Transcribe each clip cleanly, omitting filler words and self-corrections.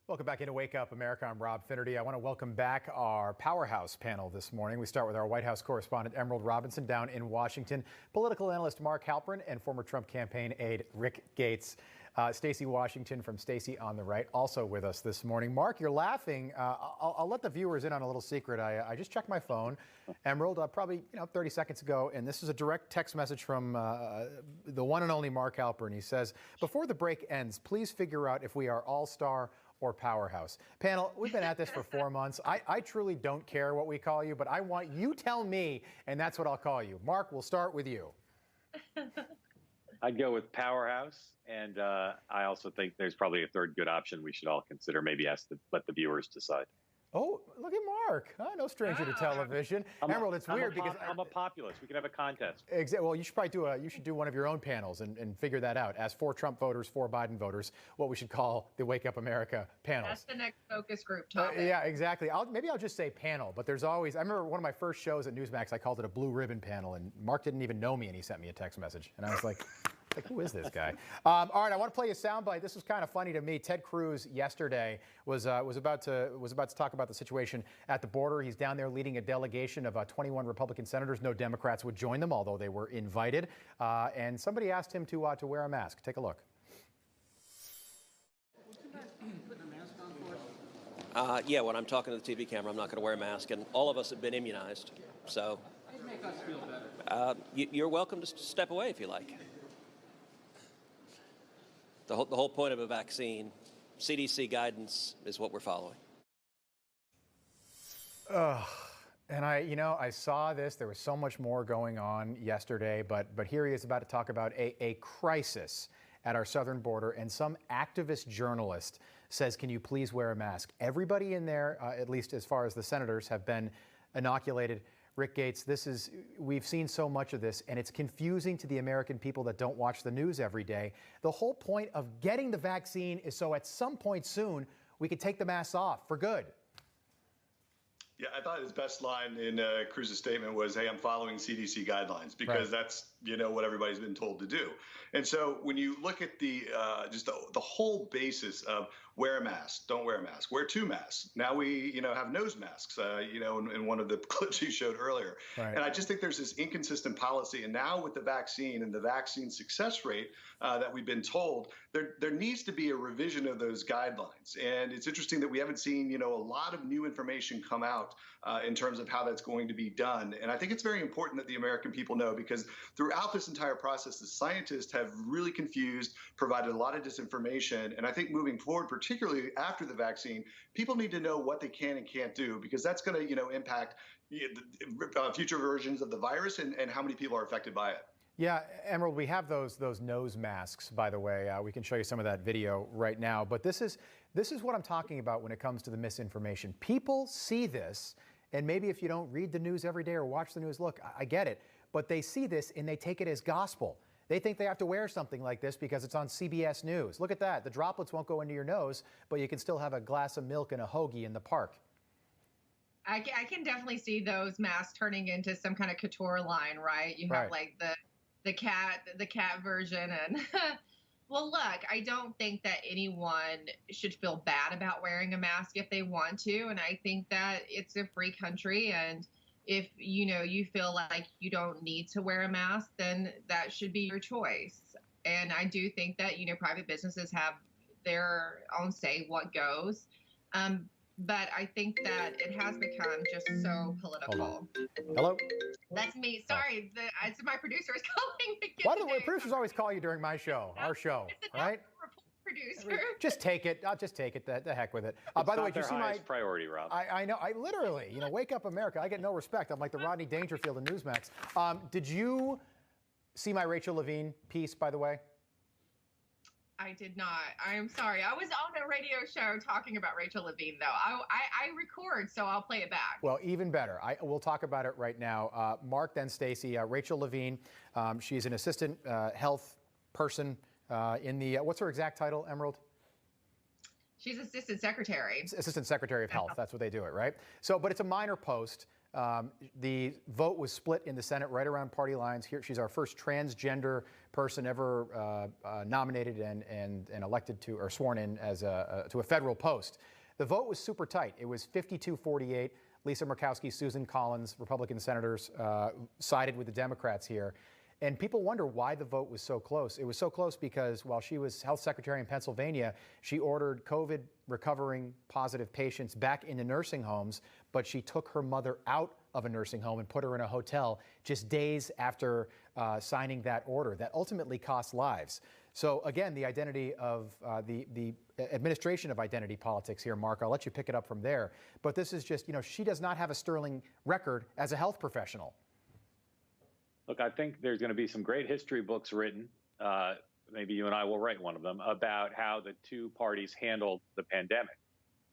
Welcome back into Wake Up America. I'm Rob Finnerty. I want to welcome back our powerhouse panel this morning. We start with our White House correspondent Emerald Robinson down in Washington, political analyst Mark Halperin, and former Trump campaign aide Rick Gates. Stacy Washington from Stacy on the right also with us this morning. Mark, you're laughing. I'll let the viewers in on a little secret. I just checked my phone, Emerald, probably 30 seconds ago, and this is a direct text message from the one and only Mark Halperin. He says, before the break ends, please figure out if we are all-star or powerhouse. Panel, we've been at this for 4 months. I truly don't care what we call you, but I want you tell me, and that's what I'll call you. Mark, we'll start with you. I'd go with powerhouse, and I also think there's probably a third good option we should all consider. Maybe let the viewers decide. Oh, look at Mark. No stranger to television. Emerald, it's weird because I'm a populist. We could have a contest. Exactly. Well, you should probably do one of your own panels and figure that out. Ask 4 Trump voters, 4 Biden voters, what we should call the Wake Up America panels. That's the next focus group topic. Yeah, exactly. Maybe I'll just say panel, but there's always, I remember one of my first shows at Newsmax, I called it a blue ribbon panel, and Mark didn't even know me, and he sent me a text message. And I was like, who is this guy? All right, I want to play a soundbite. This was kind of funny to me. Ted Cruz yesterday was about to talk about the situation at the border. He's down there leading a delegation of 21 Republican senators. No Democrats would join them, although they were invited. And somebody asked him to wear a mask. Take a look. Yeah, when I'm talking to the TV camera, I'm not going to wear a mask, and all of us have been immunized. So it'd make us feel better. You're welcome to step away if you like. The whole point of a vaccine, CDC guidance, is what we're following. And I saw this. There was so much more going on yesterday, but here he is about to talk about a crisis at our southern border, and some activist journalist says, can you please wear a mask? Everybody in there, at least as far as the senators, have been inoculated. Rick Gates, we've seen so much of this, and it's confusing to the American people that don't watch the news every day. The whole point of getting the vaccine is so at some point soon we could take the masks off for good. Yeah, I thought his best line in Cruz's statement was, hey, I'm following CDC guidelines, because that's, what everybody's been told to do. And so when you look at the whole basis of wear a mask, don't wear a mask, wear 2 masks. Now we, have nose masks, in one of the clips you showed earlier. Right. And I just think there's this inconsistent policy. And now with the vaccine and the vaccine success rate that we've been told, there needs to be a revision of those guidelines. And it's interesting that we haven't seen, a lot of new information come out in terms of how that's going to be done. And I think it's very important that the American people know, because throughout this entire process, the scientists have really confused, provided a lot of disinformation. And I think moving forward, particularly after the vaccine, people need to know what they can and can't do, because that's going to, impact future versions of the virus and how many people are affected by it. Yeah, Emerald, we have those nose masks, by the way. We can show you some of that video right now. But this is what I'm talking about when it comes to the misinformation. People see this, and maybe if you don't read the news every day or watch the news, look, I get it, but they see this and they take it as gospel. They think they have to wear something like this because it's on CBS News. Look at that. The droplets won't go into your nose, but you can still have a glass of milk and a hoagie in the park. I can definitely see those masks turning into some kind of couture line, right? You have like the cat version, and well, look, I don't think that anyone should feel bad about wearing a mask if they want to, and I think that it's a free country, and if you feel like you don't need to wear a mask, then that should be your choice. And I do think that private businesses have their own say what goes. But I think that it has become just so political. Hello? That's me. Sorry, it's my producer is calling again. Why do the producers always call you during my show, our show, right? Producer. Just take it. I'll just take it. The heck with it. By the way, did you see my priority, Rob? I know. I literally, Wake Up America. I get no respect. I'm like the Rodney Dangerfield of Newsmax. Did you see my Rachel Levine piece, by the way? I did not. I am sorry. I was on a radio show talking about Rachel Levine, though. I record, so I'll play it back. Well, even better. We'll talk about it right now. Mark, then Stacy. Rachel Levine, she's an assistant health person in the, what's her exact title, Emerald? She's assistant secretary. Assistant Secretary of Health. That's what they do it, right? So, but it's a minor post. The vote was split in the Senate right around party lines. Here, she's our first transgender person ever nominated and elected to, or sworn in as to a federal post. The vote was super tight. It was 52-48. Lisa Murkowski, Susan Collins, Republican senators sided with the Democrats here. And people wonder why the vote was so close. It was so close because while she was health secretary in Pennsylvania, she ordered COVID recovering positive patients back into nursing homes, but she took her mother out of a nursing home and put her in a hotel just days after signing that order. That ultimately cost lives. So again, the identity of the administration of identity politics here, Mark, I'll let you pick it up from there. But this is just, she does not have a sterling record as a health professional. Look, I think there's going to be some great history books written. Maybe you and I will write one of them about how the two parties handled the pandemic.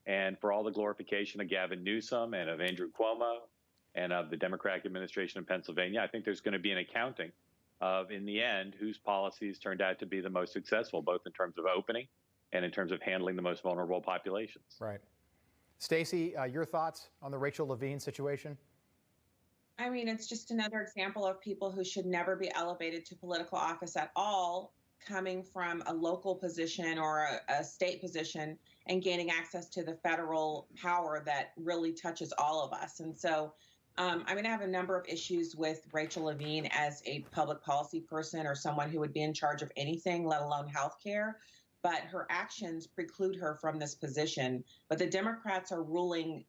And for all the glorification of Gavin Newsom and of Andrew Cuomo and of the Democratic administration in Pennsylvania, I think there's going to be an accounting of, in the end, whose policies turned out to be the most successful, both in terms of opening and in terms of handling the most vulnerable populations. Right. Stacy, your thoughts on the Rachel Levine situation? I mean, it's just another example of people who should never be elevated to political office at all, coming from a local position or a state position and gaining access to the federal power that really touches all of us. And so I'm going to have a number of issues with Rachel Levine as a public policy person or someone who would be in charge of anything, let alone health care. But her actions preclude her from this position. But the Democrats are ruling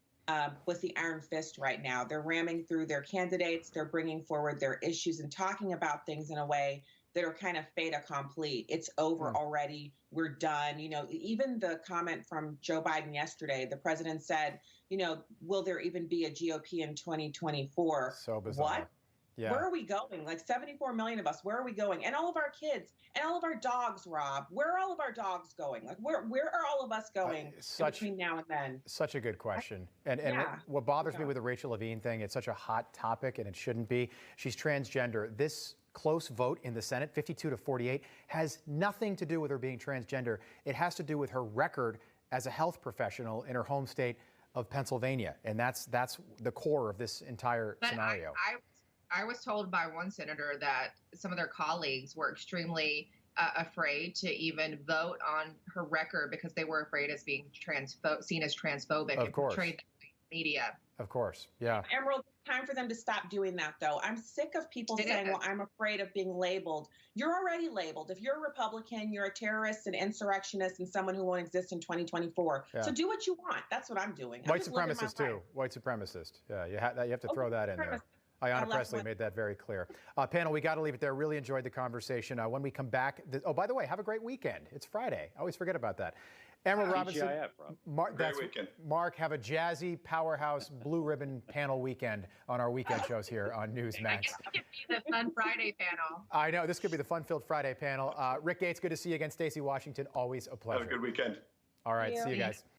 with the iron fist right now. They're ramming through their candidates. They're bringing forward their issues and talking about things in a way that are kind of fait accompli. It's over already. We're done. Even the comment from Joe Biden yesterday, the president said, will there even be a GOP in 2024? So bizarre. What? Yeah. Where are we going? Like 74 million of us, where are we going? And all of our kids and all of our dogs, Rob, where are all of our dogs going? Like where are all of us going between now and then? Such a good question. And what bothers me with the Rachel Levine thing, it's such a hot topic and it shouldn't be. She's transgender. This close vote in the Senate, 52-48, has nothing to do with her being transgender. It has to do with her record as a health professional in her home state of Pennsylvania. And that's the core of this entire scenario. I was told by one senator that some of their colleagues were extremely afraid to even vote on her record because they were afraid as being seen as transphobic and portrayed in the media. Of course, yeah. Emerald, time for them to stop doing that, though. I'm sick of people saying, well, I'm afraid of being labeled. You're already labeled. If you're a Republican, you're a terrorist, an insurrectionist, and someone who won't exist in 2024. Yeah. So do what you want. That's what I'm doing. White supremacist, too. White supremacist. Yeah, you have to throw that in there. Ayanna Pressley made that very clear. Panel, we got to leave it there. Really enjoyed the conversation. When we come back, by the way, have a great weekend. It's Friday. I always forget about that. Emerald Robinson, Mark, have a jazzy, powerhouse, blue ribbon panel weekend on our weekend shows here on Newsmax. I guess it could be the fun Friday panel. I know, this could be the fun-filled Friday panel. Rick Gates, good to see you again. Stacy Washington, always a pleasure. Have a good weekend. All right, see you guys.